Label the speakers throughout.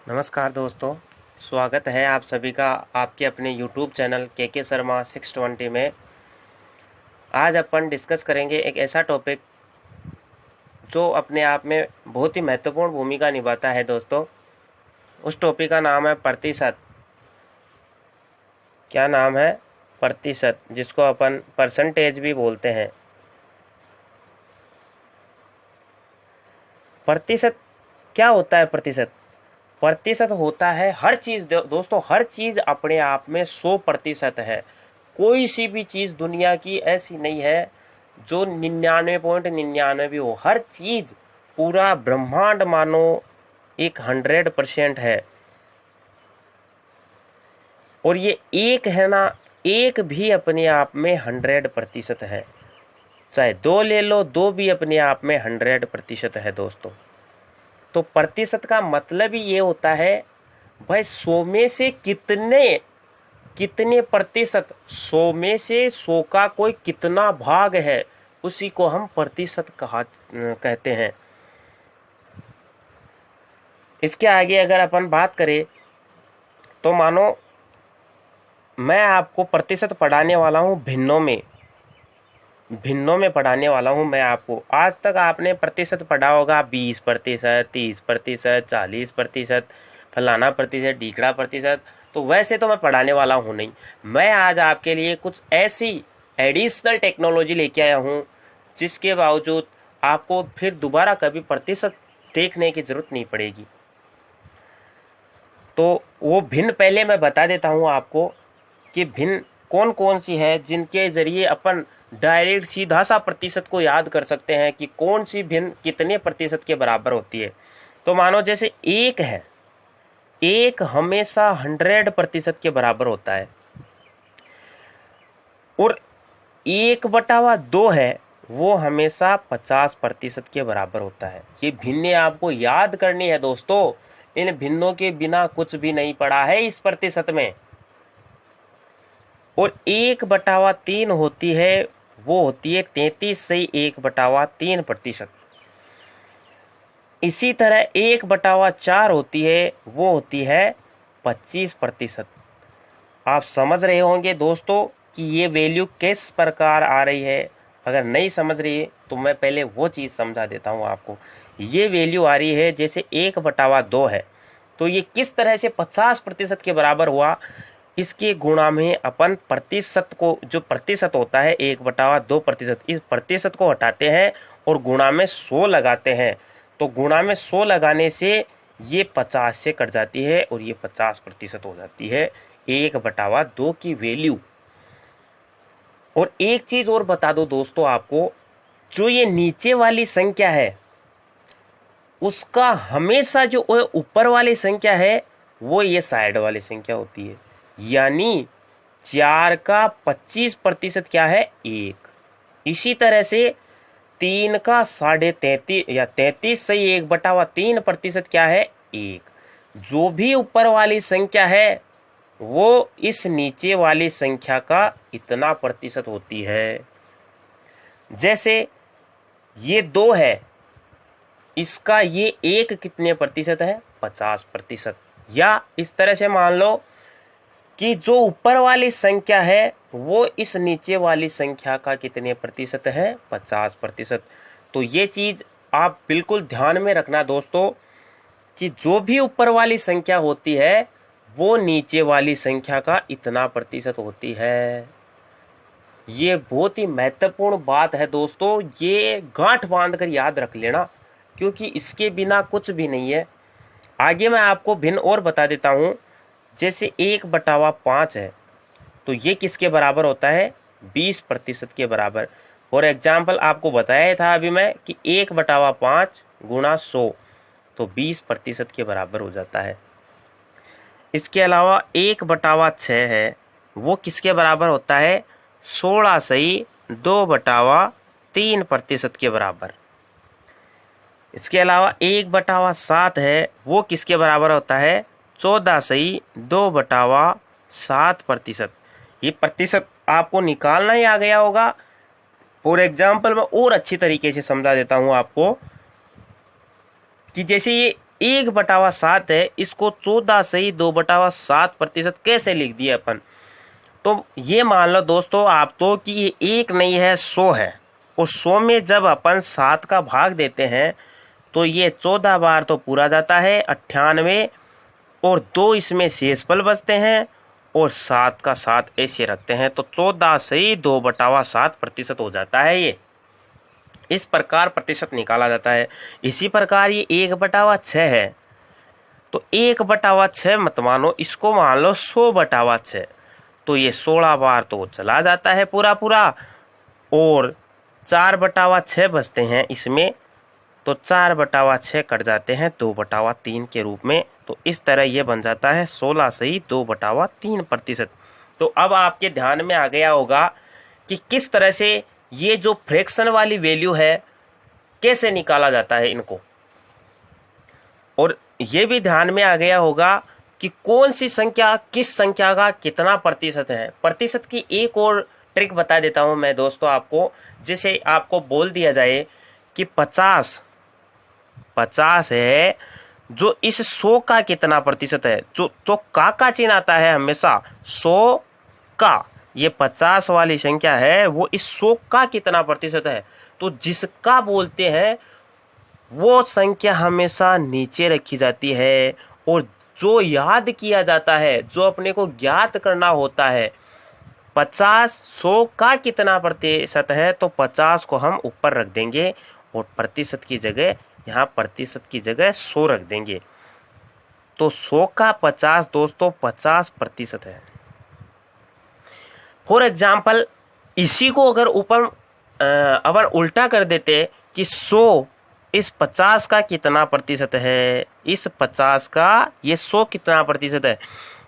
Speaker 1: नमस्कार दोस्तों, स्वागत है आप सभी का आपके अपने YouTube चैनल के शर्मा 620 में। आज अपन डिस्कस करेंगे एक ऐसा टॉपिक जो अपने आप में बहुत ही महत्वपूर्ण भूमिका निभाता है दोस्तों। उस टॉपिक का नाम है प्रतिशत। क्या नाम है? प्रतिशत, जिसको अपन परसेंटेज भी बोलते हैं। प्रतिशत क्या होता है? प्रतिशत होता है हर चीज़ दोस्तों, हर चीज़ अपने आप में 100% है। कोई सी भी चीज़ दुनिया की ऐसी नहीं है जो 99.99 भी हो। हर चीज़, पूरा ब्रह्मांड मानो एक 100% है। और ये एक है ना, एक भी अपने आप में 100% है। चाहे दो ले लो, दो भी अपने आप में 100% है दोस्तों। तो प्रतिशत का मतलब ही ये होता है भाई 100 में से कितने प्रतिशत, 100 में से 100 का कोई कितना भाग है, उसी को हम प्रतिशत कहते हैं। इसके आगे अगर अपन बात करें तो मानो मैं आपको प्रतिशत पढ़ाने वाला हूँ भिन्नों में पढ़ाने वाला हूँ मैं आपको। आज तक आपने प्रतिशत पढ़ा होगा 20%, 30%, 40%, फलाना प्रतिशत, ढीकड़ा प्रतिशत। तो वैसे तो मैं पढ़ाने वाला हूँ नहीं। मैं आज आपके लिए कुछ ऐसी एडिशनल टेक्नोलॉजी लेके आया हूँ जिसके बावजूद आपको फिर दोबारा कभी प्रतिशत देखने की जरूरत नहीं पड़ेगी। तो वो भिन्न पहले मैं बता देता हूँ आपको कि भिन्न कौन कौन सी है जिनके जरिए अपन डायरेक्ट सीधा सा प्रतिशत को याद कर सकते हैं कि कौन सी भिन्न कितने प्रतिशत के बराबर होती है। तो मानो जैसे एक है, एक हमेशा 100% के बराबर होता है। और 1/2 है, वो हमेशा 50% के बराबर होता है। ये भिन्ने आपको याद करनी है दोस्तों। इन भिन्नों के बिना कुछ भी नहीं पड़ा है इस प्रतिशत में। और 1/3 होती है, वो होती है 33 से 1/3%। इसी तरह 1/4 होती है, वो होती है 25%। आप समझ रहे होंगे दोस्तों कि ये वैल्यू किस प्रकार आ रही है। अगर नहीं समझ रही है तो मैं पहले वो चीज़ समझा देता हूँ आपको। ये वैल्यू आ रही है जैसे 1/2 है, तो ये किस तरह से 50% के बराबर हुआ। इसके गुणा में अपन प्रतिशत को, जो प्रतिशत होता है 1/2%, इस प्रतिशत को हटाते हैं और गुणा में 100 लगाते हैं। तो गुणा में 100 लगाने से ये 50 से कट जाती है और ये 50% हो जाती है 1/2 की वैल्यू। और एक चीज और बता दो दोस्तों आपको, जो ये नीचे वाली संख्या है उसका हमेशा जो ऊपर वाली संख्या है वो ये साइड वाली संख्या होती है। यानी 4 का 25% क्या है? 1। इसी तरह से 3 का 33.5 या 33 से 1/3% क्या है? 1। जो भी ऊपर वाली संख्या है वो इस नीचे वाली संख्या का इतना प्रतिशत होती है। जैसे ये 2 है, इसका ये 1 कितने प्रतिशत है? 50%। या इस तरह से मान लो कि जो ऊपर वाली संख्या है वो इस नीचे वाली संख्या का कितने प्रतिशत है? 50%। तो ये चीज आप बिल्कुल ध्यान में रखना दोस्तों कि जो भी ऊपर वाली संख्या होती है वो नीचे वाली संख्या का इतना प्रतिशत होती है। ये बहुत ही महत्वपूर्ण बात है दोस्तों। ये गांठ बांध कर याद रख लेना, क्योंकि इसके बिना कुछ भी नहीं है। आगे मैं आपको भिन्न और बता देता हूं। जैसे 1/5 है, तो ये किसके बराबर होता है? 20% के बराबर। फॉर एग्जाम्पल आपको बताया था अभी मैं कि 1/5 गुणा 100, तो 20% के बराबर हो जाता है। इसके अलावा 1/6 है, वो किसके बराबर होता है? 16 सही 2/3% के बराबर। इसके अलावा 1/7 है, वो किसके बराबर होता है? 14 सही 2/7%। ये प्रतिशत आपको निकालना ही आ गया होगा। फॉर एग्जाम्पल मैं और अच्छी तरीके से समझा देता हूं आपको कि जैसे ये 1/7 है, इसको 14 से ही 2/7% कैसे लिख दिए अपन। तो ये मान लो दोस्तों आप तो कि ये 1 नहीं है 100 है, और 100 में जब अपन 7 का भाग देते हैं तो ये 14 बार तो पूरा जाता है 98, और 2 इसमें शेषफल बचते हैं, और 7 का 7 ऐसे रखते हैं, तो 14 से ही 2/7% हो जाता है। ये इस प्रकार प्रतिशत निकाला जाता है। इसी प्रकार ये 1/6 है, तो 1/6 मत मानो, इसको मान लो 100/6, तो ये 16 बार तो चला जाता है पूरा पूरा, और 4/6 बचते हैं इसमें, तो 4/6 कट जाते हैं 2/3 के रूप में। तो इस तरह ये बन जाता है 16 से ही 2/3%। तो अब आपके ध्यान में आ गया होगा कि किस तरह से ये जो फ्रैक्शन वाली वैल्यू है कैसे निकाला जाता है इनको, और ये भी ध्यान में आ गया होगा कि कौन सी संख्या किस संख्या का कितना प्रतिशत है। प्रतिशत की एक और ट्रिक बता देता हूं मैं दोस्तों आपको। जैसे आपको बोल दिया जाए कि 50 है, जो इस 100 का कितना प्रतिशत है, जो का चिन्ह आता है हमेशा 100 का, ये 50 वाली संख्या है, वो इस 100 का कितना प्रतिशत है, तो जिसका बोलते हैं वो संख्या हमेशा नीचे रखी जाती है, और जो याद किया जाता है, जो अपने को ज्ञात करना होता है 50 100 का कितना प्रतिशत है, तो 50 को हम ऊपर रख देंगे, और प्रतिशत की जगह यहाँ प्रतिशत की जगह 100 रख देंगे। तो 100 का 50 दोस्तों 50% है। फॉर एग्जाम्पल इसी को अगर ऊपर अगर उल्टा कर देते कि 100 इस 50 का कितना प्रतिशत है, इस 50 का ये 100 कितना प्रतिशत है,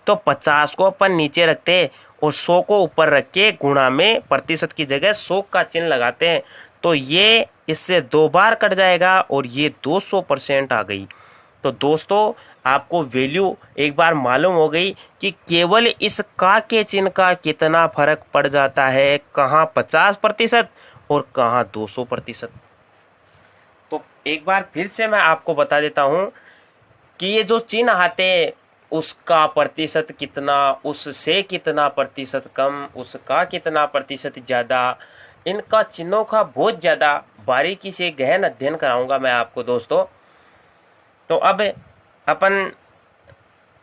Speaker 1: तो 50 को अपन नीचे रखते और 100 को ऊपर रख के गुणा में प्रतिशत की जगह 100 का चिन्ह लगाते हैं, तो ये इससे 2 बार कट जाएगा और ये 200% आ गई। तो दोस्तों आपको वैल्यू एक बार मालूम हो गई कि केवल इस का के चिन्ह का कितना फर्क पड़ जाता है, कहाँ 50% और कहाँ 200%। तो एक बार फिर से मैं आपको बता देता हूं कि ये जो चिन्ह आते हैं, उसका प्रतिशत कितना, उससे कितना प्रतिशत कम, उसका कितना प्रतिशत ज्यादा, इनका चिन्हों का बहुत ज्यादा बारीकी से गहन अध्ययन कराऊंगा मैं आपको दोस्तों। तो अब अपन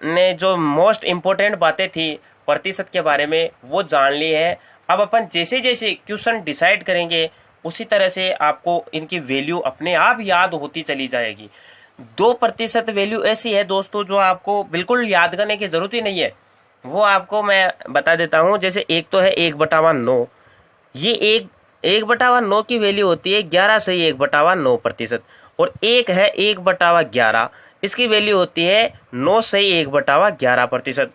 Speaker 1: ने जो मोस्ट इम्पोर्टेंट बातें थी प्रतिशत के बारे में वो जान ली है। अब अपन जैसे जैसे क्वेश्चन डिसाइड करेंगे उसी तरह से आपको इनकी वैल्यू अपने आप याद होती चली जाएगी। 2% वैल्यू ऐसी है दोस्तों जो आपको बिल्कुल याद करने की जरूरत ही नहीं है, वो आपको मैं बता देता हूँ। जैसे एक तो है 1/9, ये 1/9 की वैल्यू होती है 11 से 1/9%, और एक है 1/11, इसकी वैल्यू होती है 9 से 1/11%।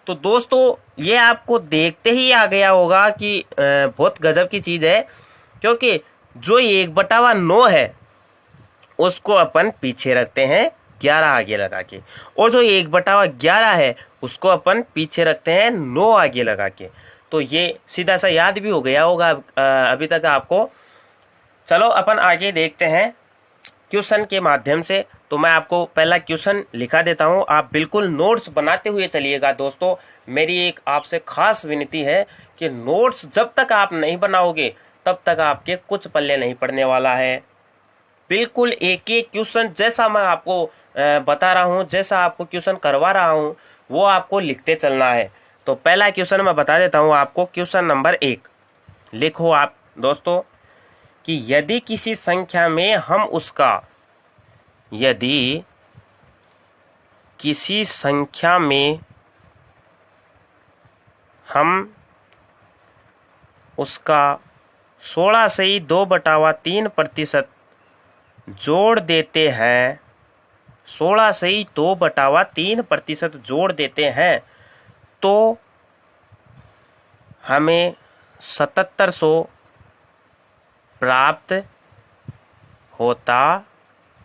Speaker 1: तो दोस्तों ये आपको देखते ही आ गया होगा कि बहुत गजब की चीज है, क्योंकि जो 1/9 है उसको अपन पीछे रखते हैं 11 आगे लगा के, और जो 1/11 है उसको अपन पीछे रखते हैं 9 आगे लगा के। तो ये सीधा सा याद भी हो गया होगा अभी तक आपको। चलो अपन आगे देखते हैं क्वेश्चन के माध्यम से। तो मैं आपको पहला क्वेश्चन लिखा देता हूं, आप बिल्कुल नोट्स बनाते हुए चलिएगा दोस्तों। मेरी एक आपसे खास विनती है कि नोट्स जब तक आप नहीं बनाओगे तब तक आपके कुछ पल्ले नहीं पड़ने वाला है। बिल्कुल एक एक क्वेश्चन जैसा मैं आपको बता रहा हूं, जैसा आपको क्वेश्चन करवा रहा हूं, वो आपको लिखते चलना है। तो पहला क्वेश्चन मैं बता देता हूं आपको। क्वेश्चन नंबर 1 लिखो आप दोस्तों कि यदि किसी संख्या में हम उसका, यदि किसी संख्या में हम उसका 16 से ही 2/3% जोड़ देते हैं, 16 से ही 2/3% जोड़ देते हैं, तो हमें 7700 प्राप्त होता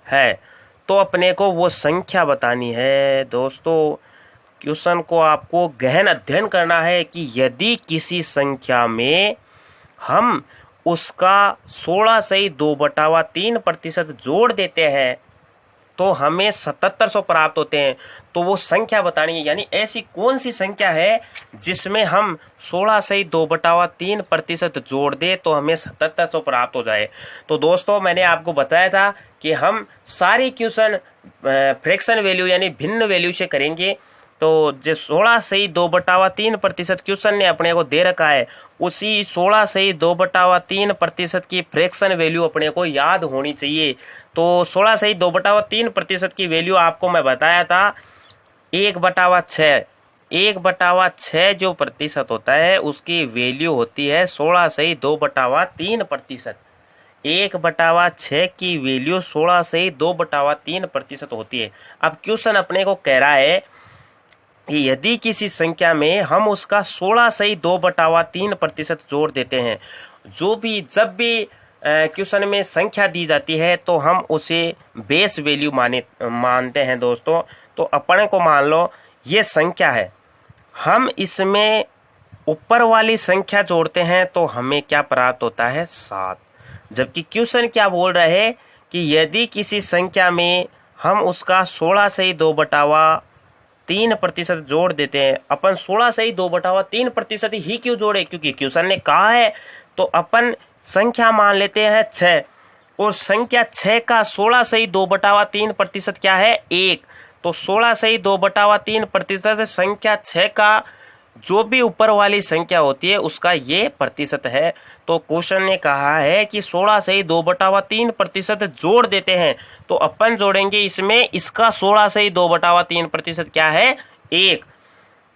Speaker 1: है। तो अपने को वो संख्या बतानी है दोस्तों। क्वेश्चन को आपको गहन अध्ययन करना है कि यदि किसी संख्या में हम उसका 16 से ही 2/3% जोड़ देते हैं तो हमें 7700 प्राप्त होते हैं। तो वो संख्या बतानी है, यानी ऐसी कौन सी संख्या है जिसमें हम 16/2/3% जोड़ दे तो हमें 7700 प्राप्त हो जाए। तो दोस्तों मैंने आपको बताया था कि हम सारी क्वेश्चन फ्रैक्शन वैल्यू यानी भिन्न वैल्यू से करेंगे। तो जो 16/2/3% क्वेश्चन ने अपने को दे रखा है, उसी 16/2/3% की फ्रैक्शन वैल्यू अपने को याद होनी चाहिए। तो 16/2/3% की वैल्यू आपको मैं बताया था 1/6। 1/6 जो प्रतिशत होता है उसकी वैल्यू होती है 16/2/3%। 1/6 की वैल्यू 16/2/3% होती है। अब क्वेश्चन अपने को कह रहा है यदि किसी संख्या में हम उसका 16/2/3% जोड़ देते हैं, जब भी क्वेश्चन में संख्या दी जाती है तो हम उसे बेस वैल्यू मानते हैं दोस्तों। तो अपने को मान लो ये संख्या है, हम इसमें ऊपर वाली संख्या जोड़ते हैं तो हमें क्या प्राप्त होता है 7। जबकि क्वेश्चन क्या बोल रहे हैं कि यदि किसी संख्या में हम उसका 16/2/3% जोड़ देते हैं, अपन 16/2/3% ही क्यों जोड़े, क्योंकि क्वेश्चन ने कहा है। तो अपन संख्या मान लेते हैं 6 और संख्या 6 का 16/2/3% क्या है 1। तो 16/2/3% संख्या 6 का जो भी ऊपर वाली संख्या होती है उसका ये प्रतिशत है। तो क्वेश्चन ने कहा है कि 16/2/3% जोड़ देते हैं, तो अपन जोड़ेंगे इसमें इसका 16/2/3% क्या है 1।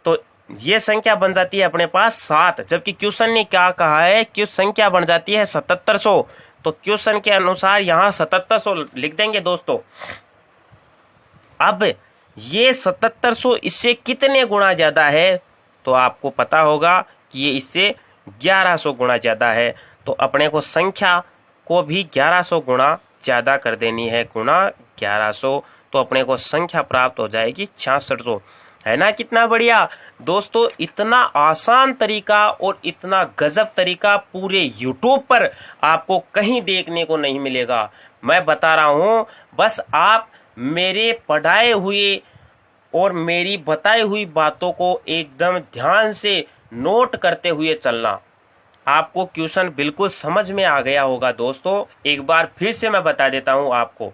Speaker 1: तो ये संख्या बन जाती है अपने पास 7। जबकि क्वेश्चन ने क्या कहा है कि संख्या बन जाती है 7700। तो क्वेश्चन के अनुसार यहाँ 7700 लिख देंगे दोस्तों। अब ये 7700 इससे कितने गुना ज्यादा है, तो आपको पता होगा कि ये इससे 1100 गुना ज्यादा है। तो अपने को संख्या को भी 1100 गुना ज्यादा कर देनी है, गुना 1100। तो अपने को संख्या प्राप्त हो जाएगी 6600। है ना कितना बढ़िया दोस्तों। इतना आसान तरीका और इतना गजब तरीका पूरे YouTube पर आपको कहीं देखने को नहीं मिलेगा। मैं बता रहा हूं, बस आप मेरे पढ़ाए हुए और मेरी बताई हुई बातों को एकदम ध्यान से नोट करते हुए चलना, आपको क्वेश्चन बिल्कुल समझ में आ गया होगा दोस्तों। एक बार फिर से मैं बता देता हूं आपको।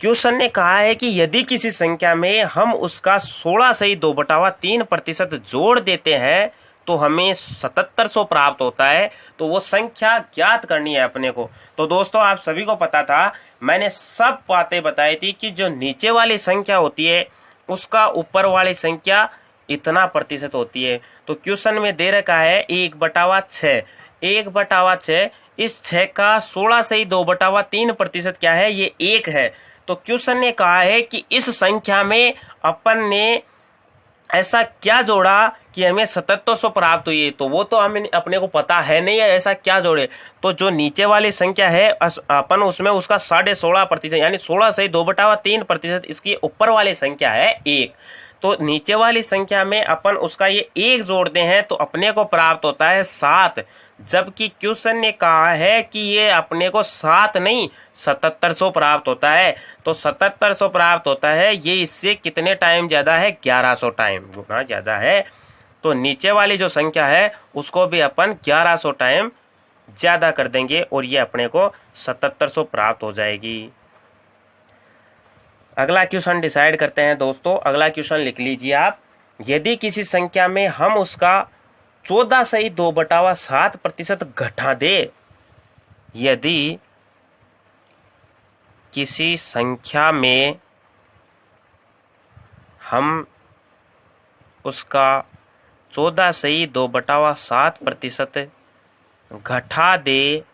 Speaker 1: क्वेश्चन ने कहा है कि यदि किसी संख्या में हम उसका 16/2/3% जोड़ देते हैं तो हमें 7700 प्राप्त होता है। तो वो संख्या ज्ञात करनी है अपने को। तो दोस्तों आप सभी को पता था, मैंने सब बातें बताई थी कि जो नीचे वाली संख्या होती है उसका ऊपर वाली संख्या इतना प्रतिशत होती है। तो क्वेश्चन में दे रखा है 1/6। 1/6 इस 6 का 16/2/3% क्या है, ये 1 है। तो क्वेश्चन ने कहा है कि इस संख्या में अपन ने ऐसा क्या जोड़ा कि हमें 7700 प्राप्त हुई। तो वो तो हमें अपने को पता है नहीं है ऐसा क्या जोड़े। तो जो नीचे वाली संख्या है अपन उसमें उसका 16.5% यानी 16/2/3%, इसकी ऊपर वाली संख्या है 1। तो नीचे वाली संख्या में अपन उसका ये 1 जोड़ते हैं तो अपने को प्राप्त होता है 7। जबकि क्वेश्चन ने कहा है कि ये अपने को 7 नहीं 7700 प्राप्त होता है। तो 7700 प्राप्त होता है, ये इससे कितने टाइम ज्यादा है 1100 टाइम गुना ज्यादा है। तो नीचे वाली जो संख्या है उसको भी अपन 1100 टाइम ज्यादा कर देंगे और ये अपने को 7700 प्राप्त हो जाएगी। अगला क्वेश्चन डिसाइड करते हैं दोस्तों। अगला क्वेश्चन लिख लीजिए आप। यदि किसी संख्या में हम उसका 14/2/7% घटा दे, यदि किसी संख्या में हम उसका 14/2/7% घटा दे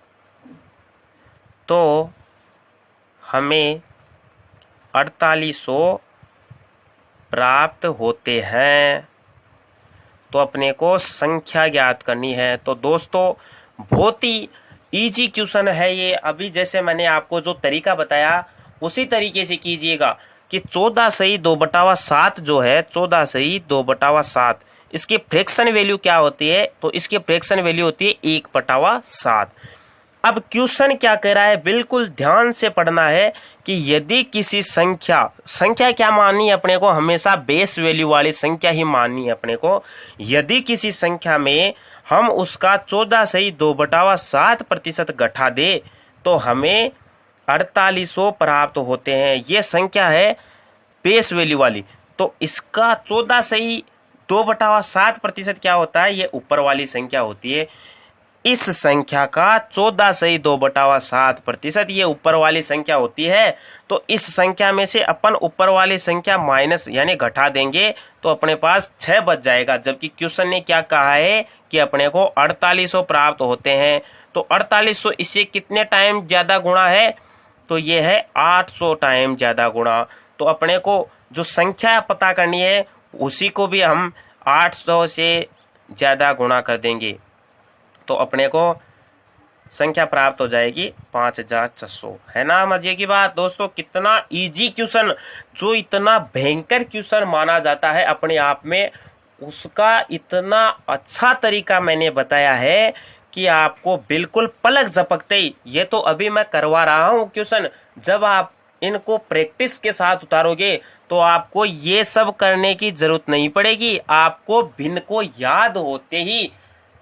Speaker 1: तो हमें 4800 प्राप्त होते हैं। तो अपने को संख्या ज्ञात करनी है। तो दोस्तों बहुत ही इजी क्वेश्चन है ये। अभी जैसे मैंने आपको जो तरीका बताया उसी तरीके से कीजिएगा कि 14/2/7 जो है 14/2/7 इसकी फ्रैक्शन वैल्यू क्या होती है। तो इसकी फ्रैक्शन वैल्यू होती है 1/7। अब क्वेश्चन क्या कह रहा है, बिल्कुल ध्यान से पढ़ना है कि यदि किसी संख्या क्या माननी है अपने को, हमेशा बेस वैल्यू वाली संख्या ही माननी है अपने को। यदि किसी संख्या में हम उसका 14 से ही 2/7% घटा दे तो हमें 4800 प्राप्त होते हैं। ये संख्या है बेस वैल्यू वाली। तो इसका 14 से ही 2/7% क्या होता है, ये ऊपर वाली संख्या होती है। इस संख्या का 14 से ही 2/7% ये ऊपर वाली संख्या होती है। तो इस संख्या में से अपन ऊपर वाली संख्या माइनस यानी घटा देंगे तो अपने पास 6 बच जाएगा। जबकि क्वेश्चन ने क्या कहा है कि अपने को 4800 प्राप्त होते हैं। तो 4800 इससे कितने टाइम ज्यादा गुणा है, तो ये है 800 टाइम ज्यादा गुणा। तो अपने को जो संख्या पता करनी है उसी को भी हम 800 से ज्यादा गुणा कर देंगे तो अपने को संख्या प्राप्त हो जाएगी 5600। है ना मजे की बात दोस्तों। कितना इजी क्वेश्चन, जो इतना भयंकर क्वेश्चन माना जाता है अपने आप में, उसका इतना अच्छा तरीका मैंने बताया है कि आपको बिल्कुल पलक झपकते ही, ये तो अभी मैं करवा रहा हूं क्वेश्चन, जब आप इनको प्रैक्टिस के साथ उतारोगे तो आपको ये सब करने की जरूरत नहीं पड़ेगी। आपको भिन्न को याद होते ही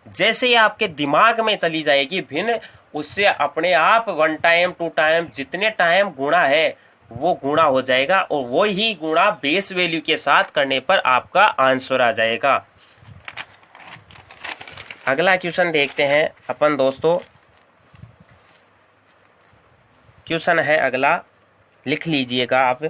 Speaker 1: जैसे ही आपके दिमाग में चली जाएगी भिन्न, उससे अपने आप 1 टाइम 2 टाइम जितने टाइम गुणा है वो गुणा हो जाएगा और वो ही गुणा बेस वैल्यू के साथ करने पर आपका आंसर आ जाएगा। अगला क्वेश्चन देखते हैं अपन दोस्तों। क्वेश्चन है अगला, लिख लीजिएगा आप।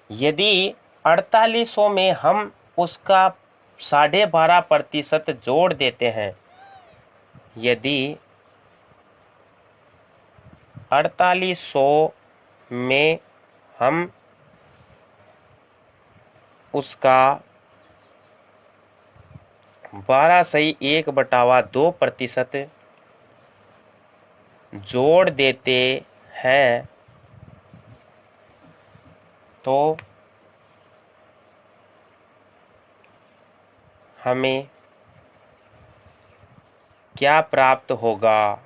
Speaker 1: यदि 4800 में हम उसका 12.5% जोड़ देते हैं, यदि 4800 में हम उसका 12/1/2% जोड़ देते हैं तो हमें क्या प्राप्त होगा।